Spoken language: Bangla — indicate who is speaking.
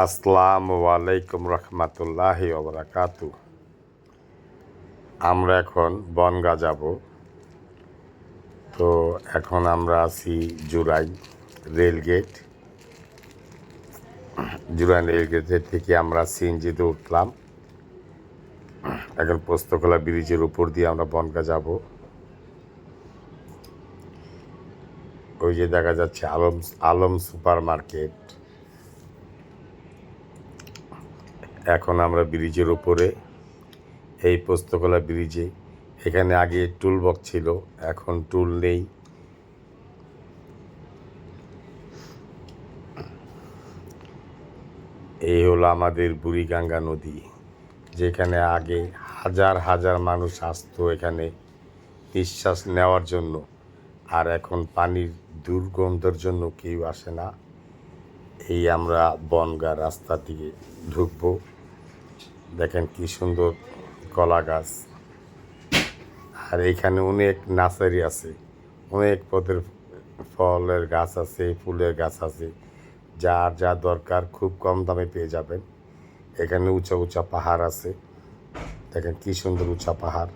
Speaker 1: আসসালামু আলাইকুম রহমতুল্লাহি ওয়া বারাকাতু। আমরা এখন বনগাঁ যাব। তো এখন আমরা আছি জুরাইন রেলগেটের থেকে আমরা সিএনজিতে উঠলাম। এখন পোস্তকলা ব্রিজের উপর দিয়ে আমরা বনগাঁ যাব। ওই যে দেখা যাচ্ছে আলম সুপার মার্কেট। এখন আমরা ব্রিজের উপরে, এই পোস্তকলা ব্রিজে। এখানে আগে টুল বক্স ছিল, এখন টুল নেই। এই হলো আমাদের বুড়িগঙ্গা নদী, যেখানে আগে হাজার হাজার মানুষ আসতো এখানে নিঃশ্বাস নেওয়ার জন্য। আর এখন পানির দুর্গন্ধের জন্য কেউ আসে না। এই আমরা বনগাঁ রাস্তা দিকে ঢুকবো। দেখেন কি সুন্দর কলা গাছ। আর এইখানে অনেক নার্সারি আছে, অনেক পদের ফলের গাছ আছে, ফুলের গাছ আছে। যার যা দরকার খুব কম দামে পেয়ে যাবেন। এখানে উঁচা উঁচা পাহাড় আছে, দেখেন কি সুন্দর উঁচা পাহাড়।